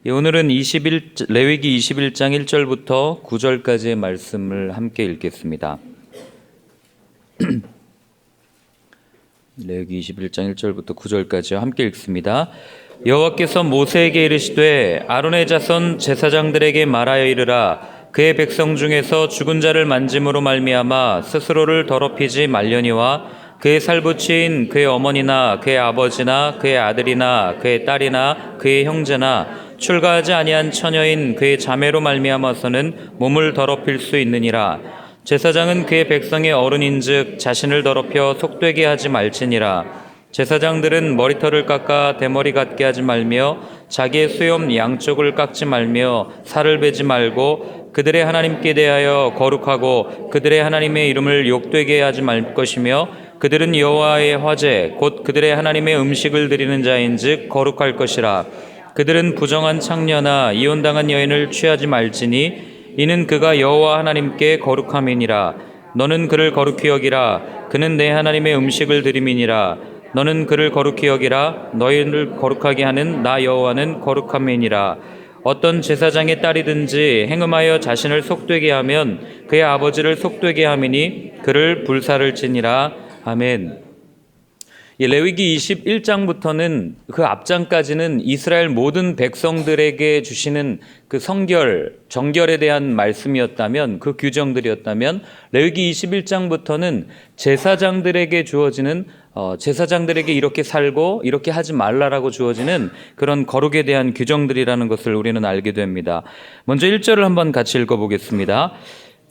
오늘은 레위기 21장 1절부터 9절까지의 말씀을 함께 읽겠습니다. 레위기 21장 1절부터 9절까지 함께 읽습니다. 여호와께서 모세에게 이르시되 아론의 자손 제사장들에게 말하여 이르라. 그의 백성 중에서 죽은 자를 만짐으로 말미암아 스스로를 더럽히지 말려니와 그의 살부치인 그의 어머니나 그의 아버지나 그의 아들이나 그의 딸이나 그의 형제나 출가하지 아니한 처녀인 그의 자매로 말미암아서는 몸을 더럽힐 수 있느니라. 제사장은 그의 백성의 어른인즉 자신을 더럽혀 속되게 하지 말지니라. 제사장들은 머리털을 깎아 대머리 같게 하지 말며 자기의 수염 양쪽을 깎지 말며 살을 베지 말고 그들의 하나님께 대하여 거룩하고 그들의 하나님의 이름을 욕되게 하지 말 것이며 그들은 여호와의 화제 곧 그들의 하나님의 음식을 드리는 자인즉 거룩할 것이라. 그들은 부정한 창녀나 이혼당한 여인을 취하지 말지니 이는 그가 여호와 하나님께 거룩함이니라. 너는 그를 거룩히 여기라. 그는 내 하나님의 음식을 드림이니라. 너는 그를 거룩히 여기라. 너희를 거룩하게 하는 나 여호와는 거룩함이니라. 어떤 제사장의 딸이든지 행음하여 자신을 속되게 하면 그의 아버지를 속되게 함이니 그를 불사를 지니라. 아멘. 이 레위기 21장부터는 그 앞장까지는 이스라엘 모든 백성들에게 주시는 그 정결에 대한 말씀이었다면, 그 규정들이었다면, 레위기 21장부터는 제사장들에게 주어지는 제사장들에게 이렇게 살고 이렇게 하지 말라라고 주어지는 그런 거룩에 대한 규정들이라는 것을 우리는 알게 됩니다. 먼저 1절을 한번 같이 읽어보겠습니다.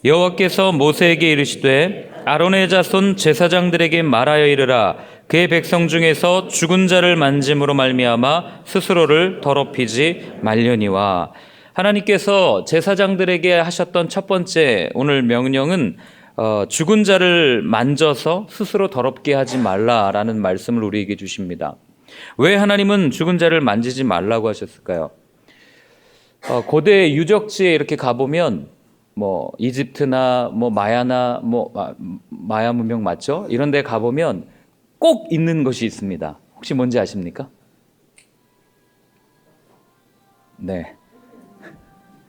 여호와께서 모세에게 이르시되 아론의 자손 제사장들에게 말하여 이르라. 그의 백성 중에서 죽은 자를 만짐으로 말미암아 스스로를 더럽히지 말려니와. 하나님께서 제사장들에게 하셨던 첫 번째 오늘 명령은 죽은 자를 만져서 스스로 더럽게 하지 말라라는 말씀을 우리에게 주십니다. 왜 하나님은 죽은 자를 만지지 말라고 하셨을까요? 고대 유적지에 이렇게 가보면 이집트나 마야나 마야 문명 맞죠? 이런 데 가보면 꼭 있는 것이 있습니다. 혹시 뭔지 아십니까? 네.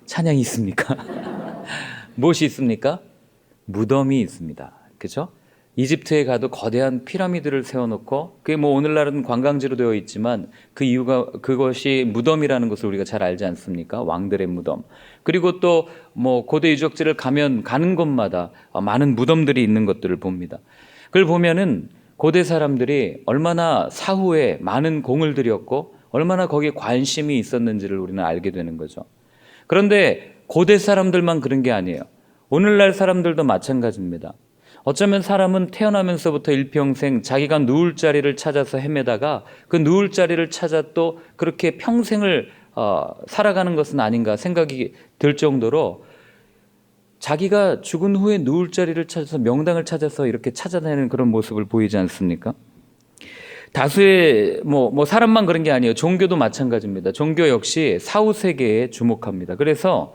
찬양이 있습니까? 무엇이 있습니까? 무덤이 있습니다. 그렇죠? 이집트에 가도 거대한 피라미드를 세워놓고 그게 오늘날은 관광지로 되어 있지만 그 이유가 그것이 무덤이라는 것을 우리가 잘 알지 않습니까? 왕들의 무덤. 그리고 또 고대 유적지를 가는 곳마다 많은 무덤들이 있는 것들을 봅니다. 그걸 보면은 고대 사람들이 얼마나 사후에 많은 공을 들였고 얼마나 거기에 관심이 있었는지를 우리는 알게 되는 거죠. 그런데 고대 사람들만 그런 게 아니에요. 오늘날 사람들도 마찬가지입니다. 어쩌면 사람은 태어나면서부터 일평생 자기가 누울 자리를 찾아서 헤매다가 그 누울 자리를 찾아 또 그렇게 평생을 살아가는 것은 아닌가 생각이 들 정도로 자기가 죽은 후에 누울 자리를 찾아서 명당을 찾아서 이렇게 찾아다니는 그런 모습을 보이지 않습니까? 다수의 사람만 그런 게 아니에요. 종교도 마찬가지입니다. 종교 역시 사후 세계에 주목합니다. 그래서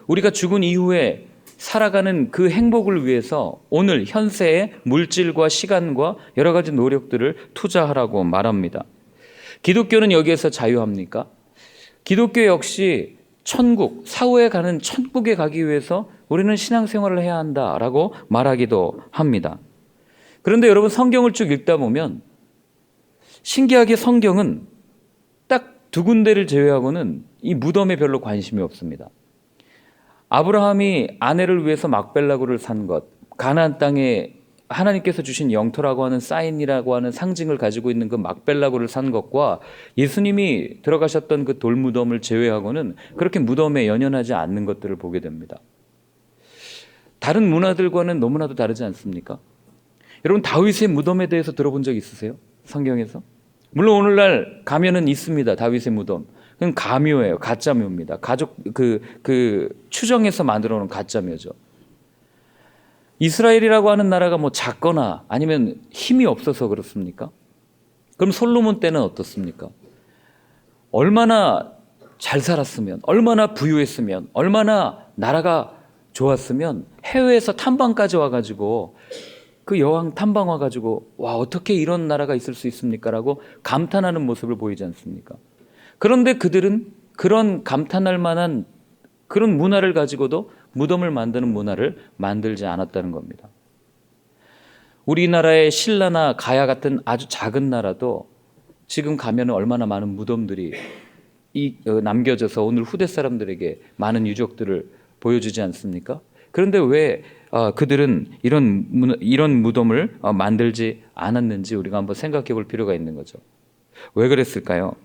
우리가 죽은 이후에 살아가는 그 행복을 위해서 오늘 현세의 물질과 시간과 여러 가지 노력들을 투자하라고 말합니다. 기독교는 여기에서 자유합니까? 기독교 역시 사후에 가는 천국에 가기 위해서 우리는 신앙생활을 해야 한다라고 말하기도 합니다. 그런데 여러분 성경을 쭉 읽다 보면 신기하게 성경은 딱 두 군데를 제외하고는 이 무덤에 별로 관심이 없습니다. 아브라함이 아내를 위해서 막벨라고를 산 것, 가나안 땅에 하나님께서 주신 영토라고 하는 사인이라고 하는 상징을 가지고 있는 그 막벨라고를 산 것과 예수님이 들어가셨던 그 돌무덤을 제외하고는 그렇게 무덤에 연연하지 않는 것들을 보게 됩니다. 다른 문화들과는 너무나도 다르지 않습니까? 여러분 다윗의 무덤에 대해서 들어본 적 있으세요? 성경에서? 물론 오늘날 가면은 있습니다. 다윗의 무덤. 그건 가묘예요. 가짜묘입니다. 가족 추정해서 만들어 놓은 가짜묘죠. 이스라엘이라고 하는 나라가 작거나 아니면 힘이 없어서 그렇습니까? 그럼 솔로몬 때는 어떻습니까? 얼마나 잘 살았으면, 얼마나 부유했으면, 얼마나 나라가 좋았으면 해외에서 탐방까지 와가지고 그 여왕 탐방 와가지고 와 어떻게 이런 나라가 있을 수 있습니까? 라고 감탄하는 모습을 보이지 않습니까? 그런데 그들은 그런 감탄할 만한 그런 문화를 가지고도 무덤을 만드는 문화를 만들지 않았다는 겁니다. 우리나라의 신라나 가야 같은 아주 작은 나라도 지금 가면 얼마나 많은 무덤들이 남겨져서 오늘 후대 사람들에게 많은 유적들을 보여주지 않습니까? 그런데 왜 그들은 이런 무덤을 만들지 않았는지 우리가 한번 생각해 볼 필요가 있는 거죠. 왜 그랬을까요?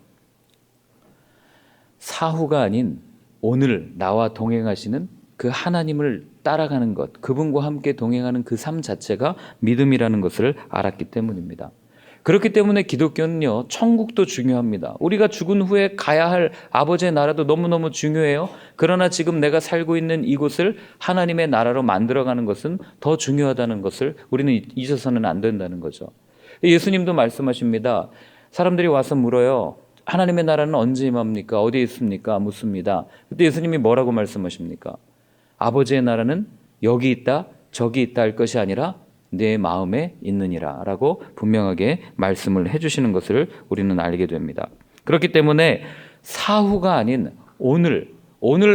사후가 아닌 오늘 나와 동행하시는 그 하나님을 따라가는 것, 그분과 함께 동행하는 그 삶 자체가 믿음이라는 것을 알았기 때문입니다. 그렇기 때문에 기독교는요, 천국도 중요합니다. 우리가 죽은 후에 가야 할 아버지의 나라도 너무너무 중요해요. 그러나 지금 내가 살고 있는 이곳을 하나님의 나라로 만들어가는 것은 더 중요하다는 것을 우리는 잊어서는 안 된다는 거죠. 예수님도 말씀하십니다. 사람들이 와서 물어요. 하나님의 나라는 언제 임합니까? 어디에 있습니까? 묻습니다. 그때 예수님이 뭐라고 말씀하십니까? 아버지의 나라는 여기 있다, 저기 있다 할 것이 아니라 내 마음에 있느니라 라고 분명하게 말씀을 해주시는 것을 우리는 알게 됩니다. 그렇기 때문에 사후가 아닌 오늘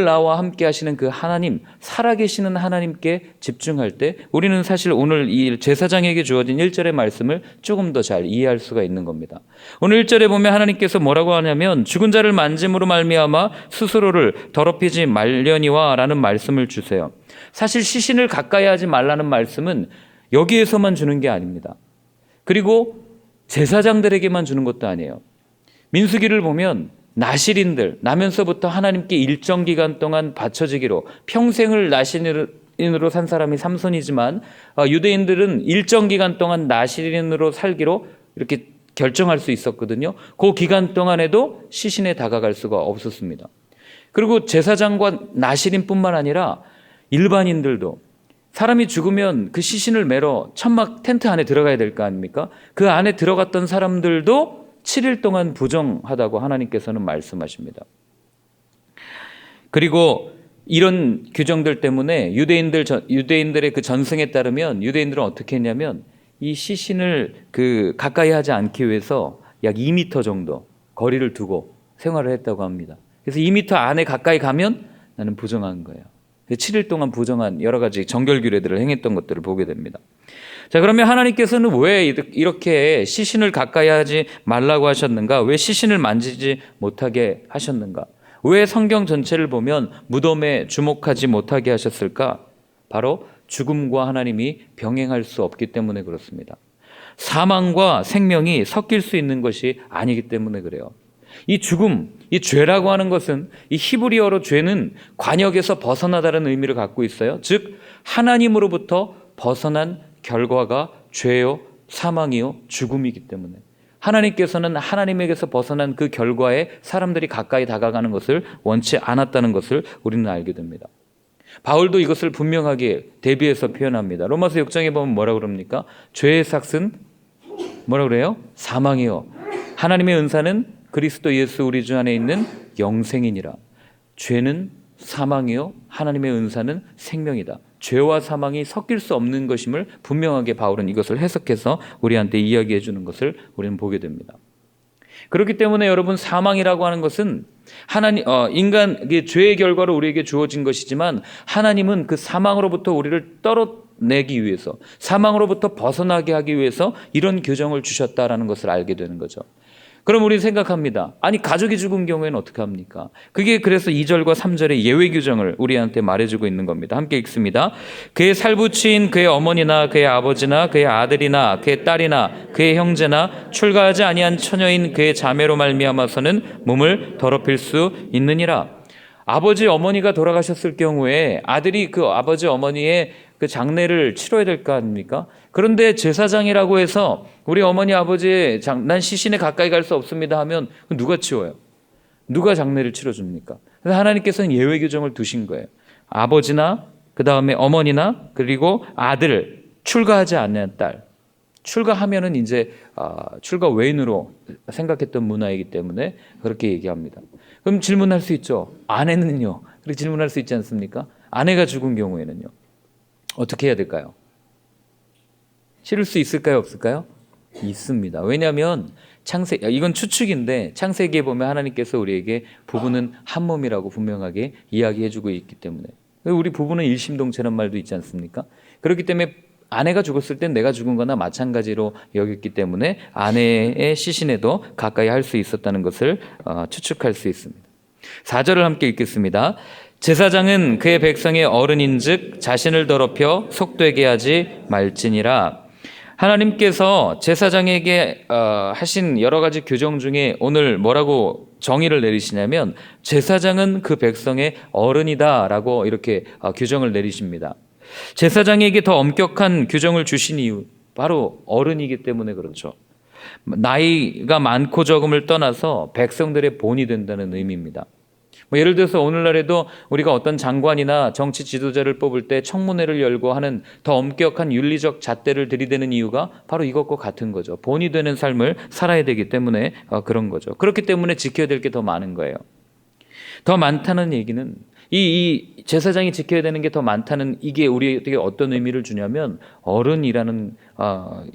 나와 함께 하시는 그 하나님, 살아계시는 하나님께 집중할 때 우리는 사실 오늘 이 제사장에게 주어진 1절의 말씀을 조금 더 잘 이해할 수가 있는 겁니다. 오늘 1절에 보면 하나님께서 뭐라고 하냐면 죽은 자를 만짐으로 말미암아 스스로를 더럽히지 말려니와 라는 말씀을 주세요. 사실 시신을 가까이 하지 말라는 말씀은 여기에서만 주는 게 아닙니다. 그리고 제사장들에게만 주는 것도 아니에요. 민수기를 보면 나실인들, 나면서부터 하나님께 일정 기간 동안 바쳐지기로 평생을 나실인으로 산 사람이 삼손이지만 유대인들은 일정 기간 동안 나실인으로 살기로 이렇게 결정할 수 있었거든요. 그 기간 동안에도 시신에 다가갈 수가 없었습니다. 그리고 제사장과 나실인뿐만 아니라 일반인들도 사람이 죽으면 그 시신을 매러 천막 텐트 안에 들어가야 될 거 아닙니까? 그 안에 들어갔던 사람들도 7일 동안 부정하다고 하나님께서는 말씀하십니다. 그리고 이런 규정들 때문에 유대인들의 그 전승에 따르면 유대인들은 어떻게 했냐면 이 시신을 가까이 하지 않기 위해서 약 2m 정도 거리를 두고 생활을 했다고 합니다. 그래서 2m 안에 가까이 가면 나는 부정한 거예요. 7일 동안 부정한 여러 가지 정결규례들을 행했던 것들을 보게 됩니다. 자, 그러면 하나님께서는 왜 이렇게 시신을 가까이 하지 말라고 하셨는가? 왜 시신을 만지지 못하게 하셨는가? 왜 성경 전체를 보면 무덤에 주목하지 못하게 하셨을까? 바로 죽음과 하나님이 병행할 수 없기 때문에 그렇습니다. 사망과 생명이 섞일 수 있는 것이 아니기 때문에 그래요. 이 죽음, 이 죄라고 하는 것은 이 히브리어로 죄는 관역에서 벗어나다는 의미를 갖고 있어요. 즉 하나님으로부터 벗어난 결과가 죄요, 사망이요, 죽음이기 때문에 하나님께서는 하나님에게서 벗어난 그 결과에 사람들이 가까이 다가가는 것을 원치 않았다는 것을 우리는 알게 됩니다. 바울도 이것을 분명하게 대비해서 표현합니다. 로마서 6장에 보면 뭐라고 그럽니까? 죄의 삭은 뭐라고 그래요? 사망이요. 하나님의 은사는 그리스도 예수 우리 주 안에 있는 영생이니라. 죄는 사망이요, 하나님의 은사는 생명이다. 죄와 사망이 섞일 수 없는 것임을 분명하게 바울은 이것을 해석해서 우리한테 이야기해 주는 것을 우리는 보게 됩니다. 그렇기 때문에 여러분, 사망이라고 하는 것은 인간의 죄의 결과로 우리에게 주어진 것이지만 하나님은 그 사망으로부터 우리를 떨어내기 위해서, 사망으로부터 벗어나게 하기 위해서 이런 규정을 주셨다라는 것을 알게 되는 거죠. 그럼 우리는 생각합니다. 아니, 가족이 죽은 경우에는 어떻게 합니까? 그게 그래서 2절과 3절의 예외 규정을 우리한테 말해주고 있는 겁니다. 함께 읽습니다. 그의 살부치인 그의 어머니나 그의 아버지나 그의 아들이나 그의 딸이나 그의 형제나 출가하지 아니한 처녀인 그의 자매로 말미암아서는 몸을 더럽힐 수 있느니라. 아버지 어머니가 돌아가셨을 경우에 아들이 그 아버지 어머니의 그 장례를 치러야 될 거 아닙니까? 그런데 제사장이라고 해서 우리 어머니 아버지의 난 시신에 가까이 갈 수 없습니다 하면 누가 치워요? 누가 장례를 치러줍니까? 그래서 하나님께서는 예외 규정을 두신 거예요. 아버지나 그 다음에 어머니나 그리고 아들, 출가하지 않는 딸. 출가하면은 이제 출가 외인으로 생각했던 문화이기 때문에 그렇게 얘기합니다. 그럼 질문할 수 있죠. 아내는요? 그렇게 질문할 수 있지 않습니까? 아내가 죽은 경우에는요? 어떻게 해야 될까요? 치를 수 있을까요? 없을까요? 있습니다. 왜냐하면 이건 추측인데 창세기에 보면 하나님께서 우리에게 부부는 한 몸이라고 분명하게 이야기해주고 있기 때문에, 우리 부부는 일심동체란 말도 있지 않습니까? 그렇기 때문에 아내가 죽었을 땐 내가 죽은 거나 마찬가지로 여겼기 때문에 아내의 시신에도 가까이 할 수 있었다는 것을 추측할 수 있습니다. 4절을 함께 읽겠습니다. 제사장은 그의 백성의 어른인즉 자신을 더럽혀 속되게 하지 말지니라. 하나님께서 제사장에게 하신 여러 가지 규정 중에 오늘 뭐라고 정의를 내리시냐면, 제사장은 그 백성의 어른이다라고 이렇게 규정을 내리십니다. 제사장에게 더 엄격한 규정을 주신 이유, 바로 어른이기 때문에 그렇죠. 나이가 많고 적음을 떠나서 백성들의 본이 된다는 의미입니다. 예를 들어서 오늘날에도 우리가 어떤 장관이나 정치 지도자를 뽑을 때 청문회를 열고 하는 더 엄격한 윤리적 잣대를 들이대는 이유가 바로 이것과 같은 거죠. 본이 되는 삶을 살아야 되기 때문에 그런 거죠. 그렇기 때문에 지켜야 될 게 더 많은 거예요. 더 많다는 얘기는 이 제사장이 지켜야 되는 게 더 많다는, 이게 우리에게 어떤 의미를 주냐면, 어른이라는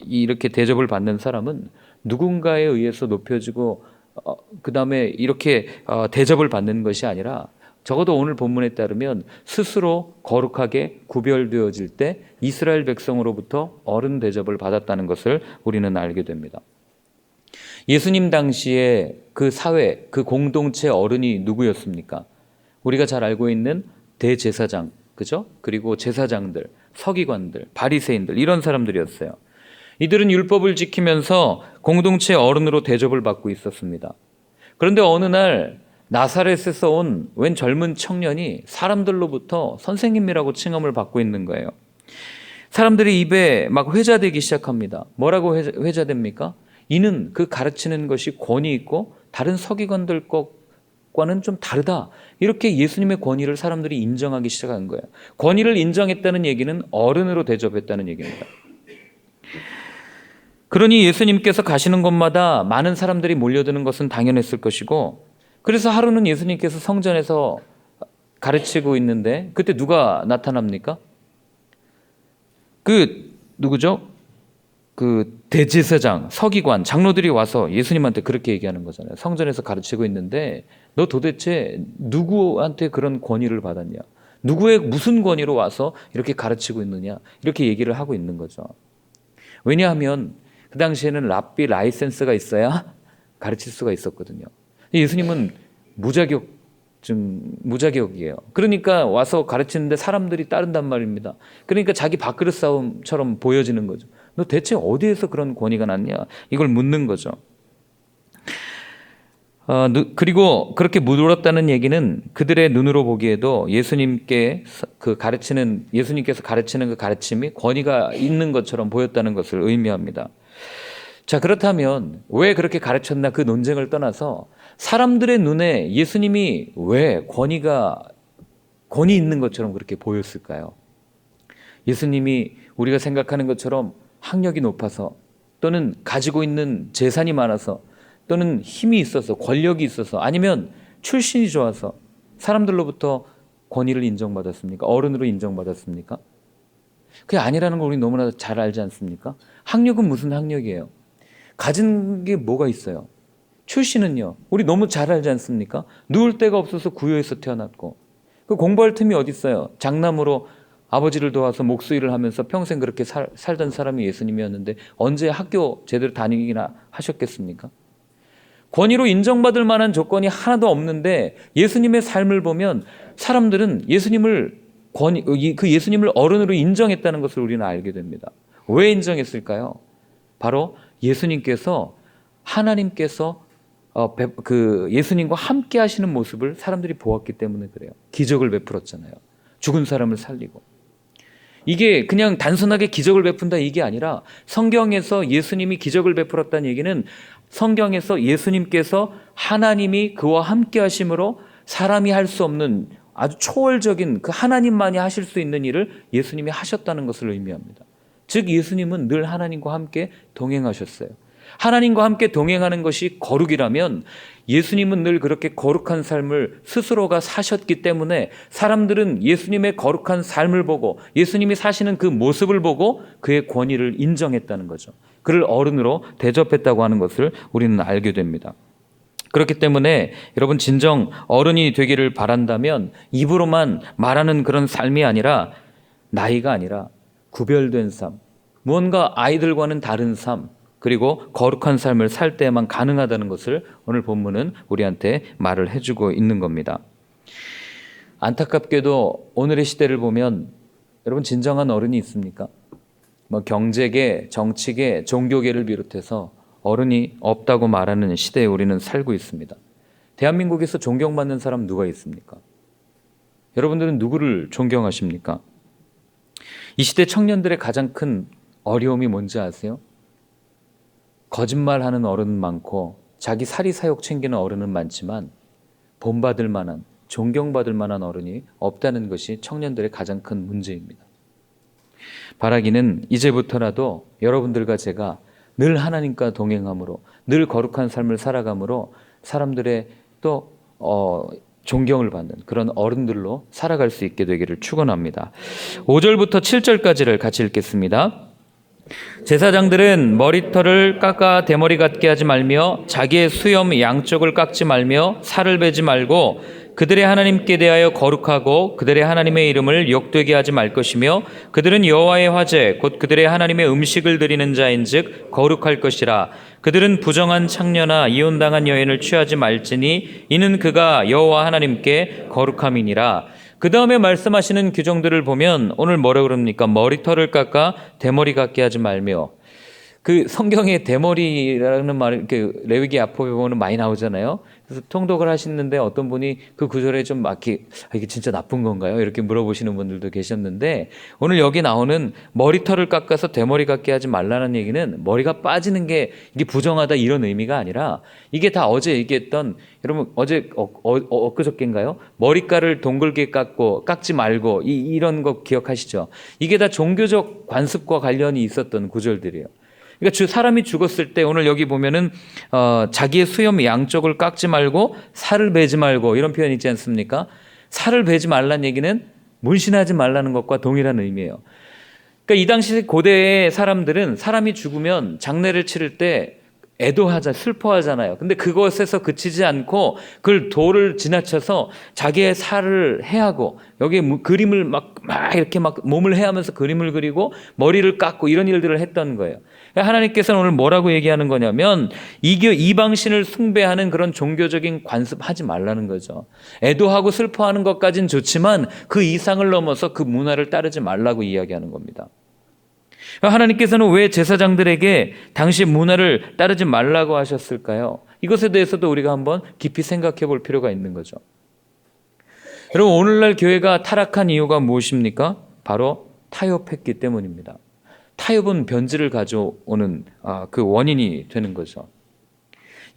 이렇게 대접을 받는 사람은 누군가에 의해서 높여지고 그 다음에 이렇게 대접을 받는 것이 아니라, 적어도 오늘 본문에 따르면 스스로 거룩하게 구별되어질 때 이스라엘 백성으로부터 어른 대접을 받았다는 것을 우리는 알게 됩니다. 예수님 당시에 그 사회, 그 공동체 어른이 누구였습니까? 우리가 잘 알고 있는 대제사장, 그죠? 그리고 제사장들, 서기관들, 바리새인들, 이런 사람들이었어요. 이들은 율법을 지키면서 공동체 어른으로 대접을 받고 있었습니다. 그런데 어느 날 나사렛에서 온 웬 젊은 청년이 사람들로부터 선생님이라고 칭함을 받고 있는 거예요. 사람들이 입에 막 회자되기 시작합니다. 뭐라고 회자됩니까? 이는 그 가르치는 것이 권위 있고 다른 서기관들 것과는 좀 다르다. 이렇게 예수님의 권위를 사람들이 인정하기 시작한 거예요. 권위를 인정했다는 얘기는 어른으로 대접했다는 얘기입니다. 그러니 예수님께서 가시는 곳마다 많은 사람들이 몰려드는 것은 당연했을 것이고, 그래서 하루는 예수님께서 성전에서 가르치고 있는데 그때 누가 나타납니까? 누구죠? 그 대제사장, 서기관, 장로들이 와서 예수님한테 그렇게 얘기하는 거잖아요. 성전에서 가르치고 있는데 너 도대체 누구한테 그런 권위를 받았냐? 누구의 무슨 권위로 와서 이렇게 가르치고 있느냐? 이렇게 얘기를 하고 있는 거죠. 왜냐하면 그 당시에는 랍비 라이센스가 있어야 가르칠 수가 있었거든요. 예수님은 무자격이에요. 그러니까 와서 가르치는데 사람들이 따른단 말입니다. 그러니까 자기 밥그릇 싸움처럼 보여지는 거죠. 너 대체 어디에서 그런 권위가 났냐? 이걸 묻는 거죠. 그리고 그렇게 물었다는 얘기는 그들의 눈으로 보기에도 예수님께서 가르치는 그 가르침이 권위가 있는 것처럼 보였다는 것을 의미합니다. 자, 그렇다면 왜 그렇게 가르쳤나, 그 논쟁을 떠나서 사람들의 눈에 예수님이 왜 권위 있는 것처럼 그렇게 보였을까요? 예수님이 우리가 생각하는 것처럼 학력이 높아서, 또는 가지고 있는 재산이 많아서, 또는 힘이 있어서, 권력이 있어서, 아니면 출신이 좋아서 사람들로부터 권위를 인정받았습니까? 어른으로 인정받았습니까? 그게 아니라는 걸 우리 너무나 잘 알지 않습니까? 학력은 무슨 학력이에요? 가진 게 뭐가 있어요? 출신은요, 우리 너무 잘 알지 않습니까? 누울 데가 없어서 구유에서 태어났고, 그 공부할 틈이 어디 있어요? 장남으로 아버지를 도와서 목수일을 하면서 평생 그렇게 살던 사람이 예수님이었는데 언제 학교 제대로 다니기나 하셨겠습니까? 권위로 인정받을 만한 조건이 하나도 없는데 예수님의 삶을 보면 사람들은 예수님을 어른으로 인정했다는 것을 우리는 알게 됩니다. 왜 인정했을까요? 바로 하나님께서 예수님과 함께 하시는 모습을 사람들이 보았기 때문에 그래요. 기적을 베풀었잖아요. 죽은 사람을 살리고. 이게 그냥 단순하게 기적을 베푼다 이게 아니라, 성경에서 예수님이 기적을 베풀었다는 얘기는 성경에서 예수님께서 하나님이 그와 함께 하심으로 사람이 할 수 없는 아주 초월적인 그 하나님만이 하실 수 있는 일을 예수님이 하셨다는 것을 의미합니다. 즉 예수님은 늘 하나님과 함께 동행하셨어요. 하나님과 함께 동행하는 것이 거룩이라면 예수님은 늘 그렇게 거룩한 삶을 스스로가 사셨기 때문에 사람들은 예수님의 거룩한 삶을 보고 예수님이 사시는 그 모습을 보고 그의 권위를 인정했다는 거죠. 그를 어른으로 대접했다고 하는 것을 우리는 알게 됩니다. 그렇기 때문에 여러분, 진정 어른이 되기를 바란다면 입으로만 말하는 그런 삶이 아니라, 나이가 아니라 구별된 삶, 무언가 아이들과는 다른 삶, 그리고 거룩한 삶을 살 때에만 가능하다는 것을 오늘 본문은 우리한테 말을 해주고 있는 겁니다. 안타깝게도 오늘의 시대를 보면 여러분, 진정한 어른이 있습니까? 경제계, 정치계, 종교계를 비롯해서 어른이 없다고 말하는 시대에 우리는 살고 있습니다. 대한민국에서 존경받는 사람 누가 있습니까? 여러분들은 누구를 존경하십니까? 이 시대 청년들의 가장 큰 어려움이 뭔지 아세요? 거짓말하는 어른은 많고 자기 사리사욕 챙기는 어른은 많지만 본받을 만한, 존경받을 만한 어른이 없다는 것이 청년들의 가장 큰 문제입니다. 바라기는 이제부터라도 여러분들과 제가 늘 하나님과 동행함으로, 늘 거룩한 삶을 살아감으로 사람들의 또 존경을 받는 그런 어른들로 살아갈 수 있게 되기를 축원합니다. 5절부터 7절까지를 같이 읽겠습니다. 제사장들은 머리털을 깎아 대머리 같게 하지 말며 자기의 수염 양쪽을 깎지 말며 살을 베지 말고 그들의 하나님께 대하여 거룩하고 그들의 하나님의 이름을 욕되게 하지 말 것이며 그들은 여호와의 화제 곧 그들의 하나님의 음식을 드리는 자인즉 거룩할 것이라. 그들은 부정한 창녀나 이혼당한 여인을 취하지 말지니 이는 그가 여호와 하나님께 거룩함이니라. 그 다음에 말씀하시는 규정들을 보면 오늘 뭐라 그럽니까? 머리털을 깎아 대머리 같게 하지 말며. 그 성경에 대머리라는 말, 이렇게 레위기 앞부분에 보면 많이 나오잖아요. 그래서 통독을 하시는데 어떤 분이 그 구절에 좀 막히, 이게 진짜 나쁜 건가요? 이렇게 물어보시는 분들도 계셨는데, 오늘 여기 나오는 머리털을 깎아서 대머리 같게 하지 말라는 얘기는 머리가 빠지는 게 이게 부정하다 이런 의미가 아니라, 이게 다 어제 얘기했던, 여러분 어제 엊그저께인가요? 머리카락을 동글게 깎지 말고 이런 거 기억하시죠? 이게 다 종교적 관습과 관련이 있었던 구절들이에요. 그러니까 사람이 죽었을 때 오늘 여기 보면은 자기의 수염 양쪽을 깎지 말고 살을 베지 말고 이런 표현이 있지 않습니까? 살을 베지 말라는 얘기는 문신하지 말라는 것과 동일한 의미예요. 그러니까 이 당시 고대의 사람들은 사람이 죽으면 장례를 치를 때 슬퍼하잖아요. 근데 그것에서 그치지 않고 그걸 도를 지나쳐서 자기의 살을 해하고 여기에 그림을 막 이렇게 몸을 해하면서 그림을 그리고 머리를 깎고 이런 일들을 했던 거예요. 하나님께서는 오늘 뭐라고 얘기하는 거냐면 이방신을 숭배하는 그런 종교적인 관습하지 말라는 거죠. 애도하고 슬퍼하는 것까지는 좋지만 그 이상을 넘어서 그 문화를 따르지 말라고 이야기하는 겁니다. 하나님께서는 왜 제사장들에게 당시 문화를 따르지 말라고 하셨을까요? 이것에 대해서도 우리가 한번 깊이 생각해 볼 필요가 있는 거죠. 여러분, 오늘날 교회가 타락한 이유가 무엇입니까? 바로 타협했기 때문입니다. 타협은 변질을 가져오는 그 원인이 되는 거죠.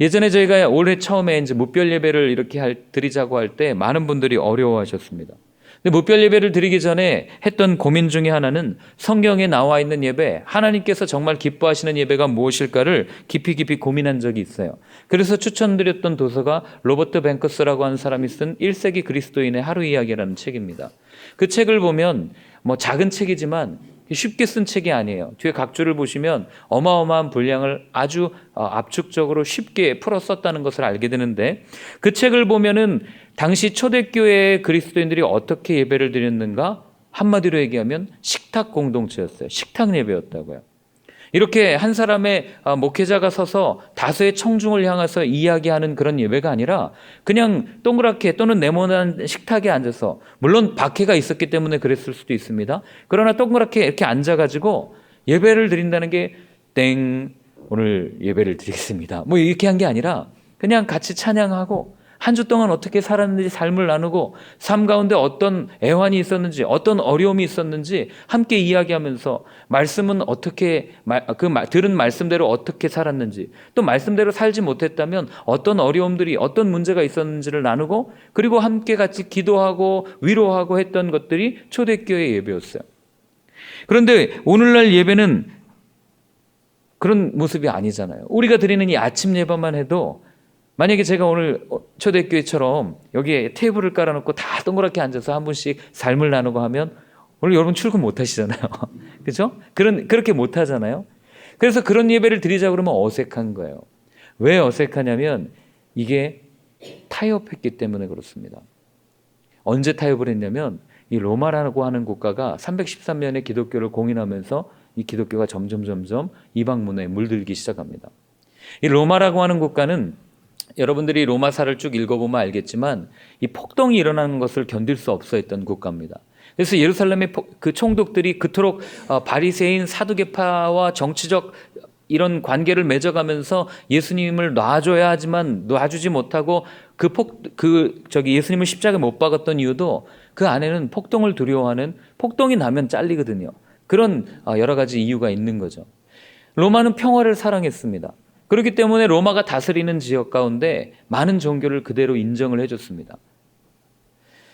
예전에 저희가 올해 처음에 이제 무별 예배를 이렇게 드리자고 할 때 많은 분들이 어려워하셨습니다. 근데 무별 예배를 드리기 전에 했던 고민 중에 하나는 성경에 나와 있는 예배, 하나님께서 정말 기뻐하시는 예배가 무엇일까를 깊이 고민한 적이 있어요. 그래서 추천드렸던 도서가 로버트 뱅커스라고 하는 사람이 쓴 1세기 그리스도인의 하루 이야기라는 책입니다. 그 책을 보면 작은 책이지만 쉽게 쓴 책이 아니에요. 뒤에 각주를 보시면 어마어마한 분량을 아주 압축적으로 쉽게 풀어 썼다는 것을 알게 되는데, 그 책을 보면은 당시 초대교회의 그리스도인들이 어떻게 예배를 드렸는가? 한마디로 얘기하면 식탁 공동체였어요. 식탁 예배였다고요. 이렇게 한 사람의 목회자가 서서 다수의 청중을 향해서 이야기하는 그런 예배가 아니라 그냥 동그랗게 또는 네모난 식탁에 앉아서, 물론 박해가 있었기 때문에 그랬을 수도 있습니다. 그러나 동그랗게 이렇게 앉아가지고 예배를 드린다는 게 오늘 예배를 드리겠습니다. 이렇게 한 게 아니라 그냥 같이 찬양하고 한 주 동안 어떻게 살았는지 삶을 나누고 삶 가운데 어떤 애환이 있었는지 어떤 어려움이 있었는지 함께 이야기하면서 말씀은 어떻게 들은 말씀대로 어떻게 살았는지, 또 말씀대로 살지 못했다면 어떤 어려움들이 어떤 문제가 있었는지를 나누고, 그리고 함께 같이 기도하고 위로하고 했던 것들이 초대교회 예배였어요. 그런데 오늘날 예배는 그런 모습이 아니잖아요. 우리가 드리는 이 아침 예배만 해도 만약에 제가 오늘 초대교회처럼 여기에 테이블을 깔아놓고 다 동그랗게 앉아서 한 분씩 삶을 나누고 하면 오늘 여러분 출근 못 하시잖아요. 그죠? 그렇게 못 하잖아요. 그래서 그런 예배를 드리자 그러면 어색한 거예요. 왜 어색하냐면 이게 타협했기 때문에 그렇습니다. 언제 타협을 했냐면 이 로마라고 하는 국가가 313년에 기독교를 공인하면서 이 기독교가 점점 이방 문화에 물들기 시작합니다. 이 로마라고 하는 국가는 여러분들이 로마사를 쭉 읽어보면 알겠지만 이 폭동이 일어나는 것을 견딜 수 없어 했던 국가입니다. 그래서 예루살렘의 그 총독들이 그토록 바리새인 사두개파와 정치적 이런 관계를 맺어가면서 예수님을 놔줘야 하지만 놔주지 못하고 예수님을 십자가에 못 박았던 이유도 그 안에는 폭동을 두려워하는, 폭동이 나면 잘리거든요. 그런 여러 가지 이유가 있는 거죠. 로마는 평화를 사랑했습니다. 그렇기 때문에 로마가 다스리는 지역 가운데 많은 종교를 그대로 인정을 해줬습니다.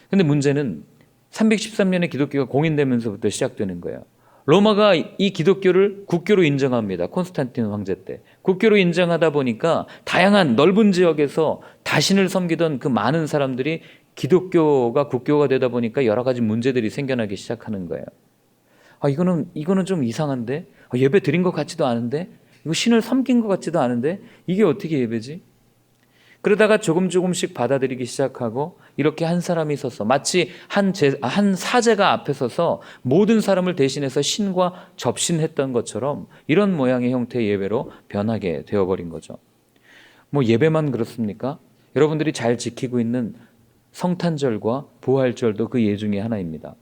그런데 문제는 313년에 기독교가 공인되면서부터 시작되는 거예요. 로마가 이 기독교를 국교로 인정합니다. 콘스탄틴 황제 때. 국교로 인정하다 보니까 다양한 넓은 지역에서 자신을 섬기던 그 많은 사람들이 기독교가 국교가 되다 보니까 여러 가지 문제들이 생겨나기 시작하는 거예요. 이거는 좀 이상한데? 예배 드린 것 같지도 않은데? 이거 신을 섬긴 것 같지도 않은데? 이게 어떻게 예배지? 그러다가 조금씩 받아들이기 시작하고 이렇게 한 사람이 서서 마치 한 사제가 앞에 서서 모든 사람을 대신해서 신과 접신했던 것처럼 이런 모양의 형태의 예배로 변하게 되어버린 거죠. 예배만 그렇습니까? 여러분들이 잘 지키고 있는 성탄절과 부활절도 그 예 중에 하나입니다.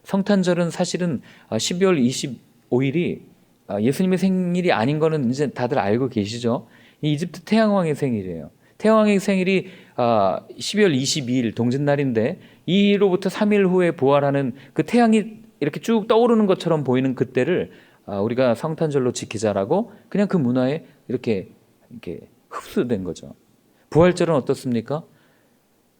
성탄절은 사실은 12월 25일이 예수님의 생일이 아닌 거는 이제 다들 알고 계시죠? 이 이집트 태양왕의 생일이에요. 태양왕의 생일이 12월 22일 동짓날인데 이로부터 3일 후에 부활하는 그 태양이 이렇게 쭉 떠오르는 것처럼 보이는 그때를 우리가 성탄절로 지키자라고 그냥 그 문화에 이렇게 흡수된 거죠. 부활절은 어떻습니까?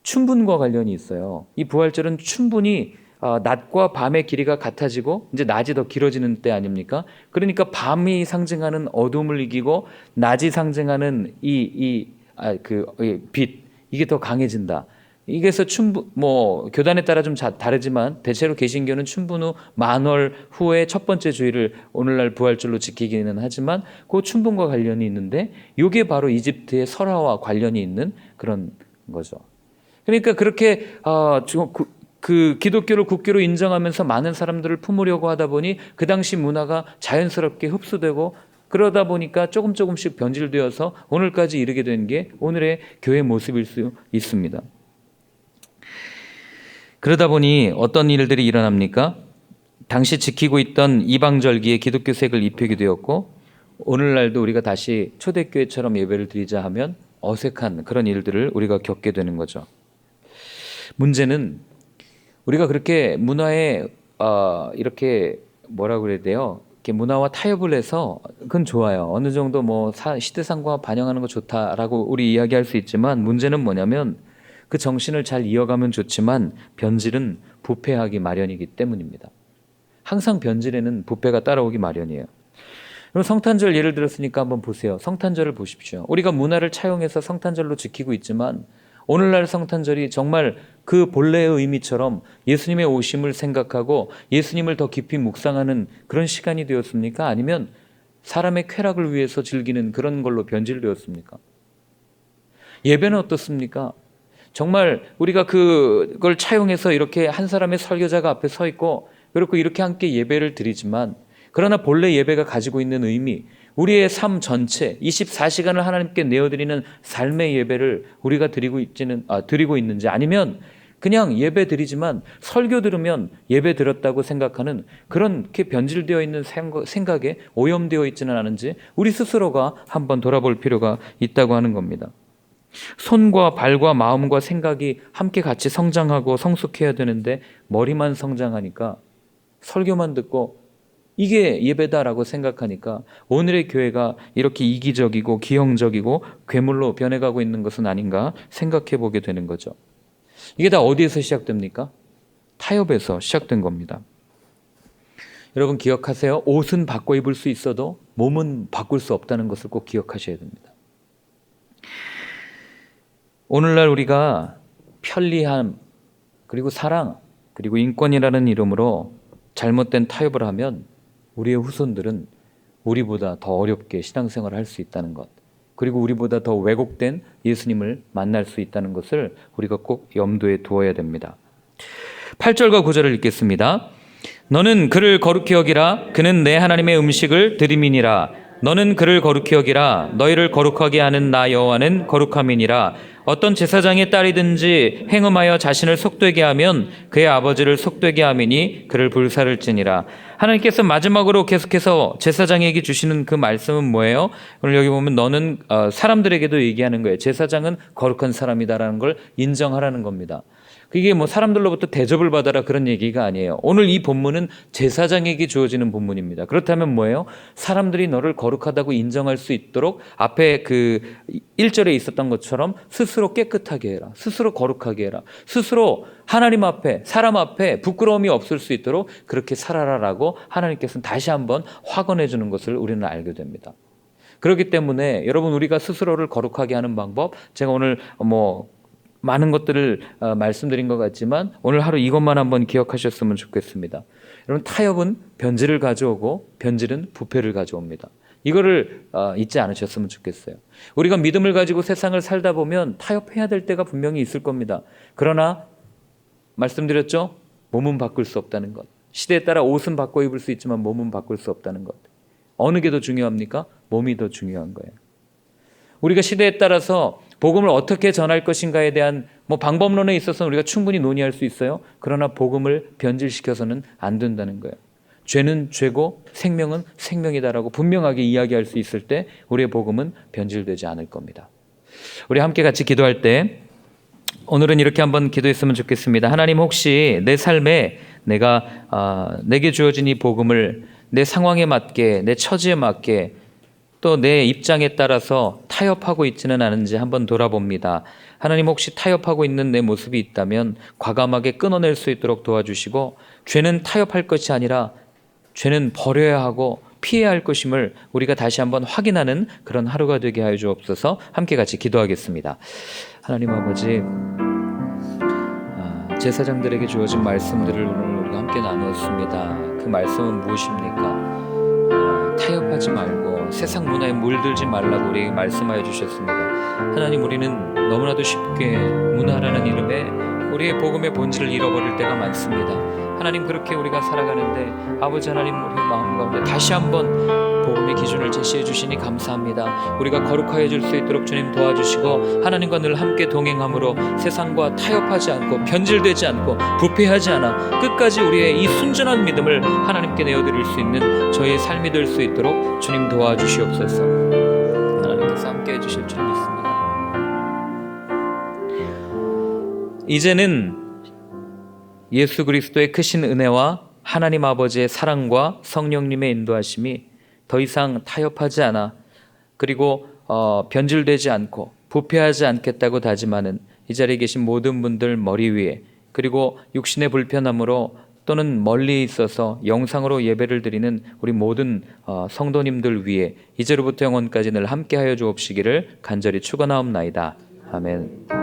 춘분과 관련이 있어요. 이 부활절은 춘분이 낮과 밤의 길이가 같아지고 이제 낮이 더 길어지는 때 아닙니까? 그러니까 밤이 상징하는 어둠을 이기고 낮이 상징하는 빛, 이게 더 강해진다. 이게서 춘분, 교단에 따라 좀 다르지만 대체로 개신교는 춘분 후 만월 후에 첫 번째 주일을 오늘날 부활절로 지키기는 하지만 그 춘분과 관련이 있는데 이게 바로 이집트의 설화와 관련이 있는 그런 거죠. 그러니까 그렇게 그 기독교를 국교로 인정하면서 많은 사람들을 품으려고 하다 보니 그 당시 문화가 자연스럽게 흡수되고 그러다 보니까 조금씩 변질되어서 오늘까지 이르게 된 게 오늘의 교회 모습일 수 있습니다. 그러다 보니 어떤 일들이 일어납니까? 당시 지키고 있던 이방절기에 기독교색을 입히게 되었고 오늘날도 우리가 다시 초대교회처럼 예배를 드리자 하면 어색한 그런 일들을 우리가 겪게 되는 거죠. 문제는 우리가 그렇게 문화에 이렇게 뭐라고 그래야 돼요? 이렇게 문화와 타협을 해서 그건 좋아요. 어느 정도 시대상과 반영하는 거 좋다라고 우리 이야기할 수 있지만 문제는 뭐냐면 그 정신을 잘 이어가면 좋지만 변질은 부패하기 마련이기 때문입니다. 항상 변질에는 부패가 따라오기 마련이에요. 그럼 성탄절 예를 들었으니까 한번 보세요. 성탄절을 보십시오. 우리가 문화를 차용해서 성탄절로 지키고 있지만 오늘날 성탄절이 정말 그 본래의 의미처럼 예수님의 오심을 생각하고 예수님을 더 깊이 묵상하는 그런 시간이 되었습니까? 아니면 사람의 쾌락을 위해서 즐기는 그런 걸로 변질되었습니까? 예배는 어떻습니까? 정말 우리가 그걸 차용해서 이렇게 한 사람의 설교자가 앞에 서 있고 그렇고 이렇게 함께 예배를 드리지만 그러나 본래 예배가 가지고 있는 의미, 우리의 삶 전체 24시간을 하나님께 내어드리는 삶의 예배를 우리가 드리고 있는지 아니면 그냥 예배 드리지만 설교 들으면 예배 들었다고 생각하는 그렇게 변질되어 있는 생각에 오염되어 있지는 않은지 우리 스스로가 한번 돌아볼 필요가 있다고 하는 겁니다. 손과 발과 마음과 생각이 함께 같이 성장하고 성숙해야 되는데 머리만 성장하니까 설교만 듣고 이게 예배다라고 생각하니까 오늘의 교회가 이렇게 이기적이고 기형적이고 괴물로 변해가고 있는 것은 아닌가 생각해 보게 되는 거죠. 이게 다 어디에서 시작됩니까? 타협에서 시작된 겁니다. 여러분 기억하세요. 옷은 바꿔 입을 수 있어도 몸은 바꿀 수 없다는 것을 꼭 기억하셔야 됩니다. 오늘날 우리가 편리함, 그리고 사랑, 그리고 인권이라는 이름으로 잘못된 타협을 하면 우리의 후손들은 우리보다 더 어렵게 신앙생활을 할 수 있다는 것, 그리고 우리보다 더 왜곡된 예수님을 만날 수 있다는 것을 우리가 꼭 염두에 두어야 됩니다. 8절과 9절을 읽겠습니다. 너는 그를 거룩히 여기라. 그는 내 하나님의 음식을 드림이니라. 너는 그를 거룩히 여기라. 너희를 거룩하게 하는 나 여호와는 거룩함이니라. 어떤 제사장의 딸이든지 행음하여 자신을 속되게 하면 그의 아버지를 속되게 함이니 그를 불사를지니라. 하나님께서 마지막으로 계속해서 제사장에게 주시는 그 말씀은 뭐예요? 오늘 여기 보면 너는 사람들에게도 얘기하는 거예요. 제사장은 거룩한 사람이다라는 걸 인정하라는 겁니다. 그게 뭐 사람들로부터 대접을 받아라 그런 얘기가 아니에요. 오늘 이 본문은 제사장에게 주어지는 본문입니다. 그렇다면 뭐예요? 사람들이 너를 거룩하다고 인정할 수 있도록 앞에 그 1절에 있었던 것처럼 스스로 깨끗하게 해라. 스스로 거룩하게 해라. 스스로 하나님 앞에, 사람 앞에 부끄러움이 없을 수 있도록 그렇게 살아라라고 하나님께서는 다시 한번 확언해 주는 것을 우리는 알게 됩니다. 그렇기 때문에 여러분, 우리가 스스로를 거룩하게 하는 방법, 제가 오늘 많은 것들을 말씀드린 것 같지만 오늘 하루 이것만 한번 기억하셨으면 좋겠습니다. 여러분, 타협은 변질을 가져오고 변질은 부패를 가져옵니다. 이거를 잊지 않으셨으면 좋겠어요. 우리가 믿음을 가지고 세상을 살다 보면 타협해야 될 때가 분명히 있을 겁니다. 그러나 말씀드렸죠? 몸은 바꿀 수 없다는 것. 시대에 따라 옷은 바꿔 입을 수 있지만 몸은 바꿀 수 없다는 것. 어느 게 더 중요합니까? 몸이 더 중요한 거예요. 우리가 시대에 따라서 복음을 어떻게 전할 것인가에 대한 방법론에 있어서는 우리가 충분히 논의할 수 있어요. 그러나 복음을 변질시켜서는 안 된다는 거예요. 죄는 죄고 생명은 생명이다라고 분명하게 이야기할 수 있을 때 우리의 복음은 변질되지 않을 겁니다. 우리 함께 같이 기도할 때 오늘은 이렇게 한번 기도했으면 좋겠습니다. 하나님, 혹시 내 삶에 내게 주어진 이 복음을 내 상황에 맞게, 내 처지에 맞게, 또 내 입장에 따라서 타협하고 있지는 않은지 한번 돌아봅니다. 하나님, 혹시 타협하고 있는 내 모습이 있다면 과감하게 끊어낼 수 있도록 도와주시고, 죄는 타협할 것이 아니라 죄는 버려야 하고 피해야 할 것임을 우리가 다시 한번 확인하는 그런 하루가 되게 하여 주옵소서. 함께 같이 기도하겠습니다. 하나님 아버지, 제사장들에게 주어진 말씀들을 오늘 우리가 함께 나누었습니다. 그 말씀은 무엇입니까? 타협하지 말고 세상 문화에 물들지 말라고 우리에게 말씀하여 주셨습니다. 하나님, 우리는 너무나도 쉽게 문화라는 이름에 우리의 복음의 본질을 잃어버릴 때가 많습니다. 하나님, 그렇게 우리가 살아가는데 아버지 하나님, 우리의 마음 가운데 다시 한번 복음의 기준을 제시해 주시니 감사합니다. 우리가 거룩하여질 수 있도록 주님 도와주시고, 하나님과 늘 함께 동행함으로 세상과 타협하지 않고 변질되지 않고 부패하지 않아 끝까지 우리의 이 순전한 믿음을 하나님께 내어드릴 수 있는 저희의 삶이 될 수 있도록 주님 도와주시옵소서. 하나님께서 함께 해주실 줄 믿습니다. 이제는 예수 그리스도의 크신 은혜와 하나님 아버지의 사랑과 성령님의 인도하심이 더 이상 타협하지 않아, 그리고 변질되지 않고 부패하지 않겠다고 다짐하는 이 자리에 계신 모든 분들 머리 위에, 그리고 육신의 불편함으로 또는 멀리 있어서 영상으로 예배를 드리는 우리 모든 성도님들 위에 이제로부터 영원까지 늘 함께하여 주옵시기를 간절히 축원하옵나이다. 아멘.